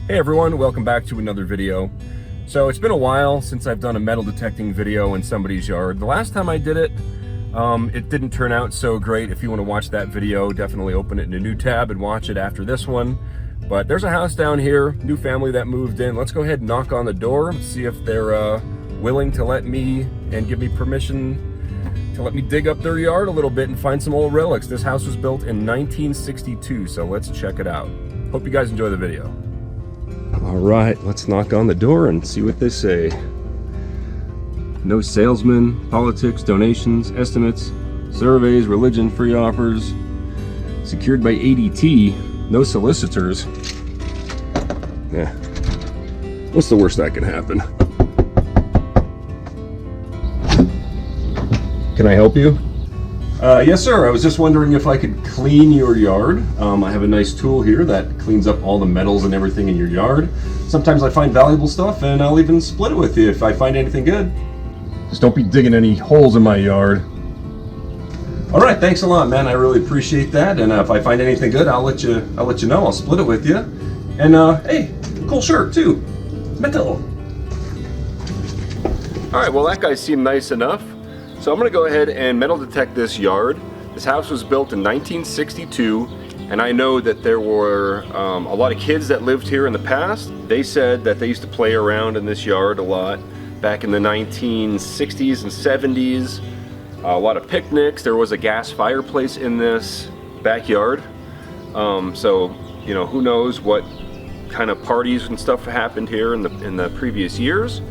Hey everyone, welcome back to another video. So it's been a while since I've done a metal detecting video in somebody's yard. The last time I did it, it didn't turn out so great. If you want to watch that video, definitely open it in a new tab and watch it after this one. But there's a house down here, new family that moved in. Let's go ahead and knock on the door, see if they're willing to let me and give me permission to let me dig up their yard a little bit and find some old relics. This house was built in 1962, so let's check it out. Hope you guys enjoy the video. All right, let's knock on the door and see what they say. No salesmen, politics, donations, estimates, surveys, religion, free offers. Secured by ADT, no solicitors. Yeah, what's the worst that can happen? Can I help you? Yes, sir. I was just wondering if I could clean your yard. I have a nice tool here that cleans up all the metals and everything in your yard. Sometimes I find valuable stuff, and I'll even split it with you if I find anything good. Just don't be digging any holes in my yard. All right, thanks a lot, man. I really appreciate that. And if I find anything good, I'll let you know. I'll split it with you. And hey, cool shirt too. Metal. All right. Well, that guy seemed nice enough. So I'm going to go ahead and metal detect this yard. This house was built in 1962, and I know that there were a lot of kids that lived here in the past. They said that they used to play around in this yard a lot back in the 1960s and 70s. A lot of picnics. There was a gas fireplace in this backyard. So, you know, who knows what kind of parties and stuff happened here in the previous years.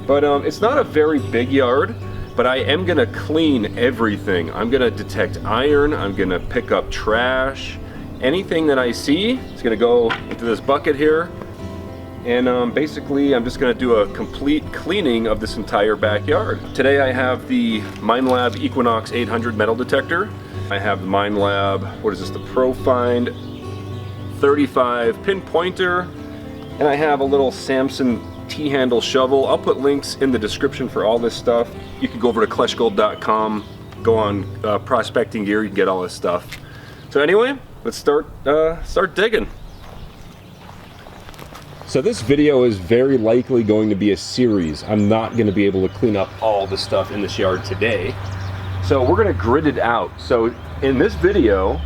But it's not a very big yard. But I am gonna clean everything. I'm gonna detect iron, I'm gonna pick up trash. Anything that I see is gonna go into this bucket here. And basically, I'm just gonna do a complete cleaning of this entire backyard. Today I have the Minelab Equinox 800 metal detector. I have the Minelab, what is this, the ProFind 35 pin pointer. And I have a little Samson T-handle shovel. I'll put links in the description for all this stuff. You can go over to kleshgold.com, go on prospecting gear, you can get all this stuff. So anyway, let's start digging. So this video is very likely going to be a series. I'm not going to be able to clean up all the stuff in this yard today. So we're going to grid it out. So in this video,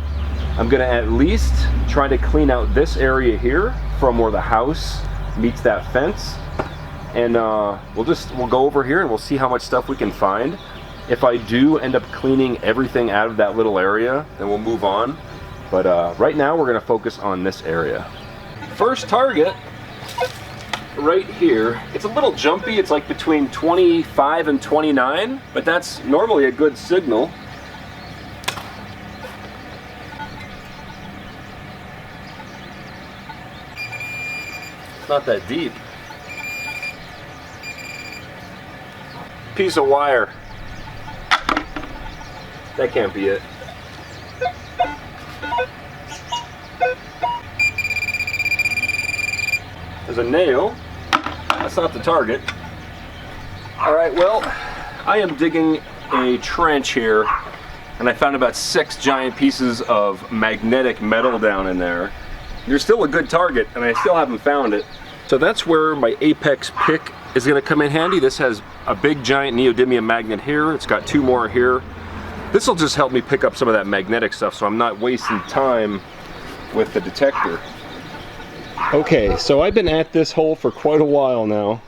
I'm going to at least try to clean out this area here from where the house meets that fence. And we'll go over here and we'll see how much stuff we can find. If I do end up cleaning everything out of that little area, then we'll move on. But right now we're gonna focus on this area. First target, right here. It's a little jumpy, it's like between 25 and 29, but that's normally a good signal. It's not that deep. Piece of wire. That can't be it. There's a nail. That's not the target. All right, well, I am digging a trench here, and I found about 6 giant pieces of magnetic metal down in there. There's still a good target, and I still haven't found it. So that's where my Apex pick is going to come in handy. This has a big giant neodymium magnet here. It's got 2 more here. This will just help me pick up some of that magnetic stuff so I'm not wasting time with the detector. Okay, so I've been at this hole for quite a while now,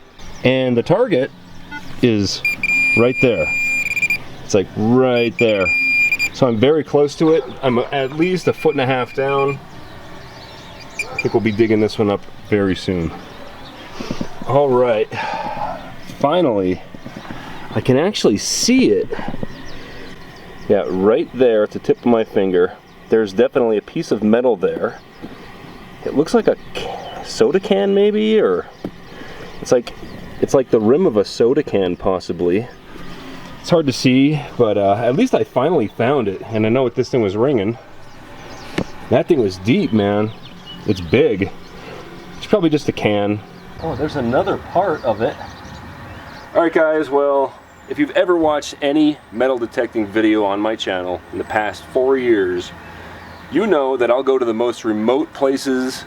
and the target is right there. It's like right there. So I'm very close to it. I'm at least 1.5 feet down. I think we'll be digging this one up very soon. All right, finally, I can actually see it. Yeah, right there at the tip of my finger. There's definitely a piece of metal there. It looks like a soda can maybe, or it's like the rim of a soda can possibly. It's hard to see, but at least I finally found it, and I know what this thing was ringing. That thing was deep, man. It's big. It's probably just a can. Oh, there's another part of it. Alright guys, well, if you've ever watched any metal detecting video on my channel in the past 4 years, you know that I'll go to the most remote places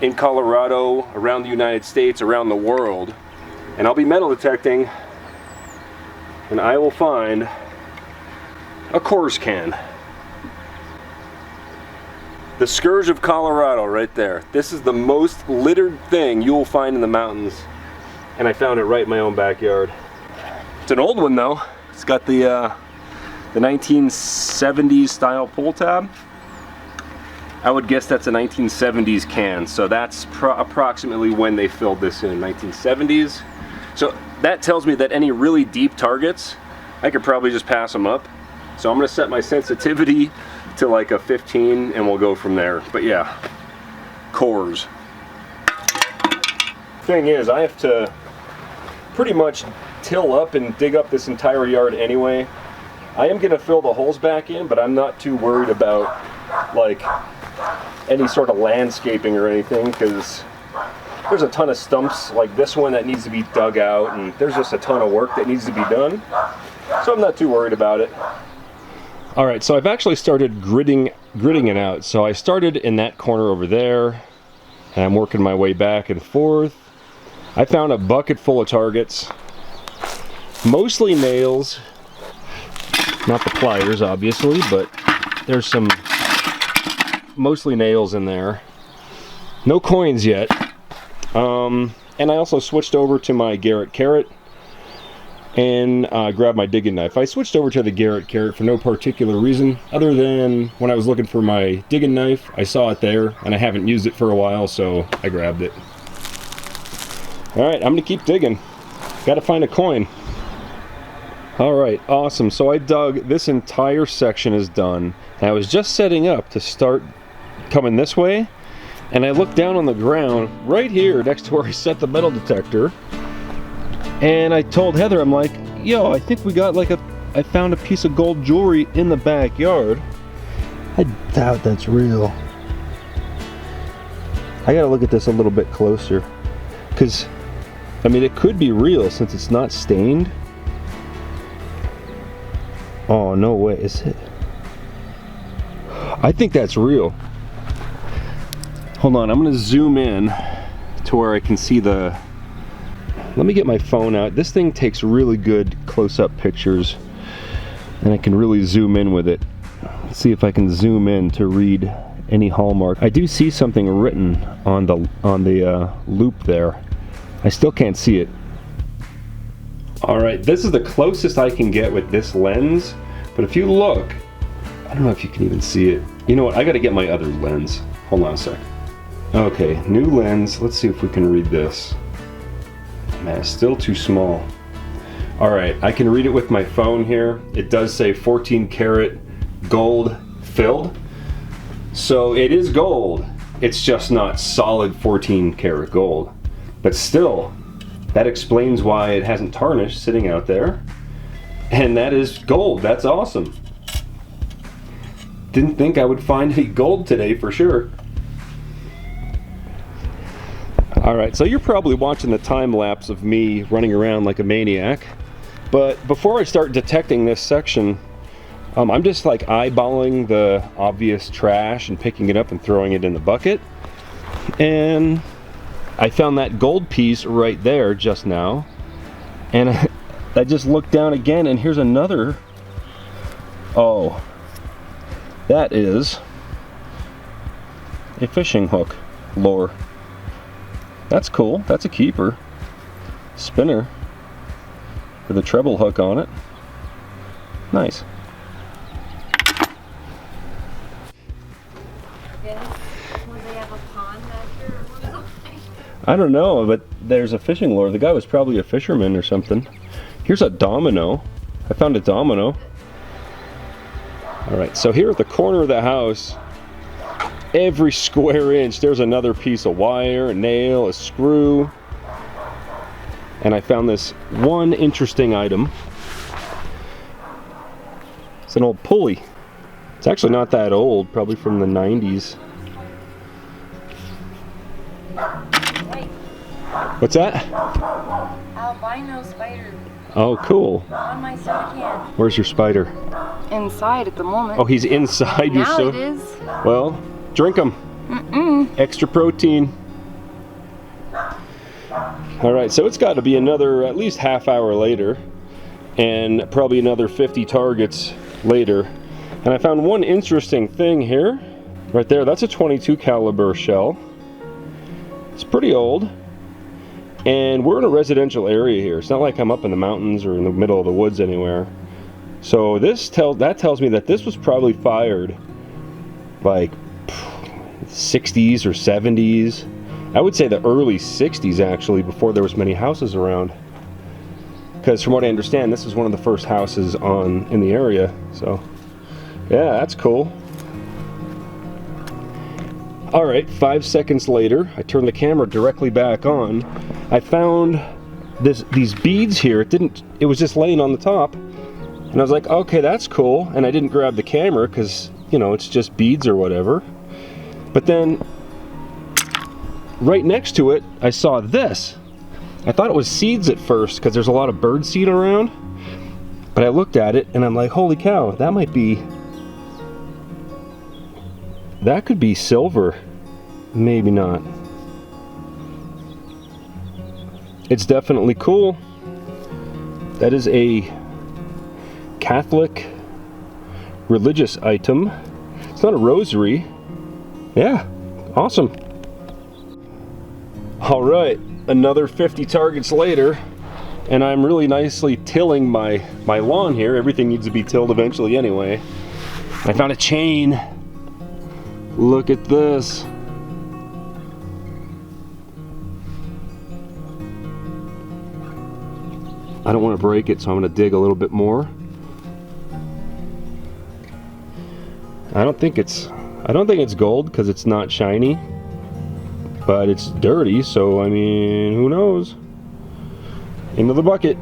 in Colorado, around the United States, around the world, and I'll be metal detecting, and I will find a Coors can. The scourge of Colorado right there. This is the most littered thing you will find in the mountains, and I found it right in my own backyard. It's an old one though. It's got the 1970s style pull tab. I would guess that's a 1970s can, so that's approximately when they filled this in, 1970s. So that tells me that any really deep targets, I could probably just pass them up. So I'm gonna set my sensitivity to like a 15 and we'll go from there. But yeah, Coors. Thing is, I have to pretty much till up and dig up this entire yard anyway. I am gonna fill the holes back in, but I'm not too worried about like any sort of landscaping or anything, because there's a ton of stumps like this one that needs to be dug out, and there's just a ton of work that needs to be done. So I'm not too worried about it. All right, so I've actually started gridding it out. So I started in that corner over there, and I'm working my way back and forth. I found a bucket full of targets, mostly nails, not the pliers obviously, but there's some mostly nails in there. No coins yet. And I also switched over to my Garrett Carrot and grabbed my digging knife. I switched over to the Garrett Carrot for no particular reason, other than when I was looking for my digging knife, I saw it there, and I haven't used it for a while, so I grabbed it. Alright, I'm gonna keep digging. Gotta find a coin. Alright, awesome. So I dug, this entire section is done. And I was just setting up to start coming this way, and I looked down on the ground right here next to where I set the metal detector, and I told Heather, I'm like, yo, I think we got like I found a piece of gold jewelry in the backyard. I doubt that's real. I gotta look at this a little bit closer, because I mean, it could be real since it's not stained. Oh, no way, is it? I think that's real. Hold on, I'm gonna zoom in to where I can see the... Let me get my phone out. This thing takes really good close-up pictures, and I can really zoom in with it. Let's see if I can zoom in to read any hallmark. I do see something written on the loop there. I still can't see it. Alright, this is the closest I can get with this lens, but if you look, I don't know if you can even see it. You know what, I gotta get my other lens. Hold on a sec. Okay, new lens. Let's see if we can read this. Man, it's still too small. Alright, I can read it with my phone here. It does say 14 karat gold filled. So it is gold. It's just not solid 14 karat gold. But still, that explains why it hasn't tarnished sitting out there. And that is gold. That's awesome. Didn't think I would find any gold today for sure. Alright, so you're probably watching the time lapse of me running around like a maniac. But before I start detecting this section, I'm just like eyeballing the obvious trash and picking it up and throwing it in the bucket. And I found that gold piece right there just now. And I just looked down again, and here's another. Oh, that is a fishing hook lure. That's cool. That's a keeper. Spinner with a treble hook on it. Nice. I don't know, but there's a fishing lure. The guy was probably a fisherman or something. Here's a domino. I found a domino. Alright, so here at the corner of the house, every square inch there's another piece of wire, a nail, a screw. And I found this one interesting item. It's an old pulley. It's actually not that old, probably from the 90s. What's that? Albino spider. Oh, cool. On my soda can. Where's your spider? Inside at the moment. Oh, he's inside your soda? Now it is. Well, drink them. Extra protein. All right, so it's got to be another at least half hour later, and probably another 50 targets later. And I found one interesting thing here. Right there, that's a 22 caliber shell. It's pretty old. And we're in a residential area here. It's not like I'm up in the mountains or in the middle of the woods anywhere. So that tells me that this was probably fired like 60s or 70s. I would say the early 60s actually, before there was many houses around. Because from what I understand, this is one of the first houses in the area. So yeah, that's cool. All right, 5 seconds later, I turned the camera directly back on. I found these beads here. It was just laying on the top. And I was like, okay, that's cool. And I didn't grab the camera because, you know, it's just beads or whatever. But then right next to it, I saw this. I thought it was seeds at first because there's a lot of bird seed around. But I looked at it and I'm like, holy cow, that could be silver. Maybe not. It's definitely cool. That is a Catholic religious item. It's not a rosary. Yeah, awesome. All right, another 50 targets later, and I'm really nicely tilling my lawn here. Everything needs to be tilled eventually anyway. I found a chain. Look at this. I don't want to break it, so I'm going to dig a little bit more. I don't think it's gold because it's not shiny, but it's dirty, so I mean, who knows? Into the bucket.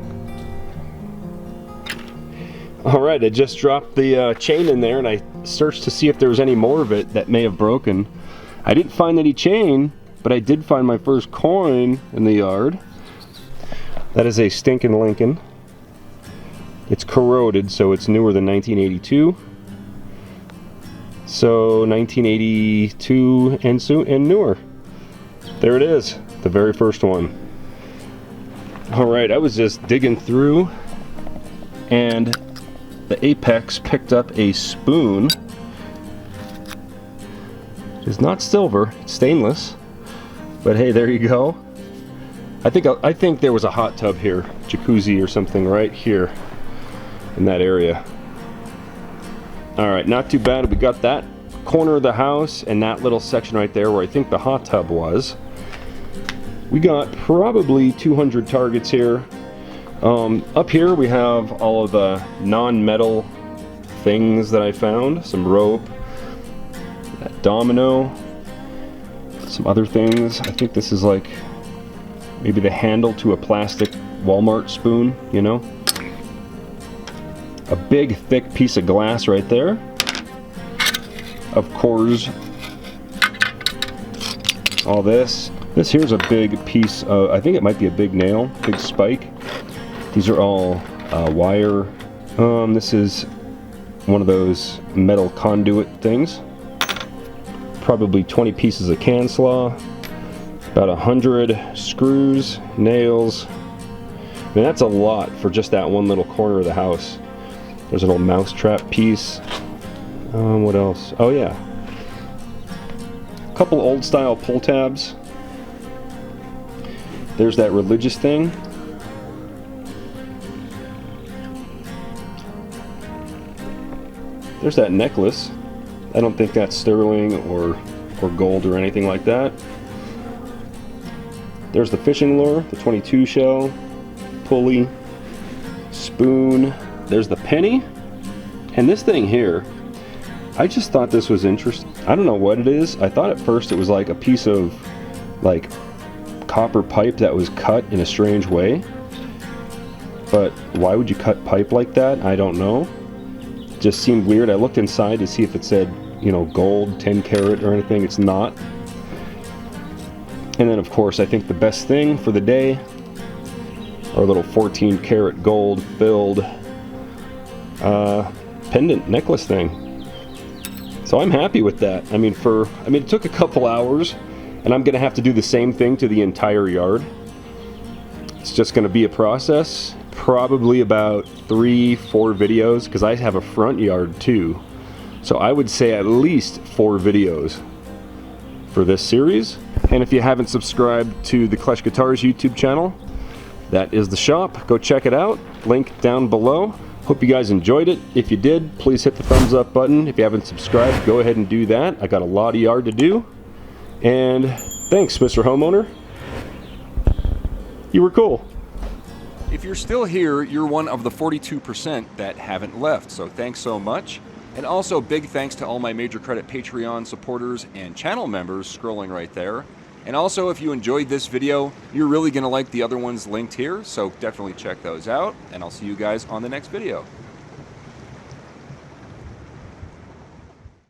All right, I just dropped the chain in there, and I searched to see if there was any more of it that may have broken. I didn't find any chain, but I did find my first coin in the yard. That is a stinking Lincoln. It's corroded, so it's newer than 1982. So 1982 and newer. There it is, the very first one. All right, I was just digging through, and the apex picked up a spoon. It's not silver, it's stainless. But hey, there you go. I think there was a hot tub here, jacuzzi or something right here in that area. All right, not too bad. We got that corner of the house and that little section right there where I think the hot tub was. We got probably 200 targets here. Up here we have all of the non-metal things that I found. Some rope, that domino, some other things. I think this is like maybe the handle to a plastic Walmart spoon, you know? A big thick piece of glass right there. Of course, all this. This here's a big piece of, I think it might be a big nail, big spike. These are all wire. This is one of those metal conduit things. Probably 20 pieces of can slaw. About 100 screws, nails. I mean, that's a lot for just that one little corner of the house. There's a little mousetrap piece. What else? Oh yeah. A couple old style pull tabs. There's that religious thing. There's that necklace. I don't think that's sterling or gold or anything like that. There's the fishing lure, the 22 shell, pulley, spoon. There's the penny. And this thing here, I just thought this was interesting. I don't know what it is. I thought at first it was like a piece of like copper pipe that was cut in a strange way. But why would you cut pipe like that? I don't know. It just seemed weird. I looked inside to see if it said, you know, gold, 10 karat or anything. It's not. And then of course I think the best thing for the day, our little 14 karat gold filled pendant necklace thing. So I'm happy with that. I mean, it took a couple hours, and I'm gonna have to do the same thing to the entire yard. It's just going to be a process, probably about 3-4 videos, because I have a front yard too. So I would say at least 4 videos for this series. And if you haven't subscribed to the Klesh Guitars YouTube channel, that is the shop. Go check it out. Link down below. Hope you guys enjoyed it. If you did, please hit the thumbs up button. If you haven't subscribed, go ahead and do that. I got a lot of yard to do. And thanks, Mr. Homeowner. You were cool. If you're still here, you're one of the 42% that haven't left, so thanks so much. And also big thanks to all my Major Credit Patreon supporters and channel members scrolling right there. And also, if you enjoyed this video, you're really going to like the other ones linked here, so definitely check those out, and I'll see you guys on the next video.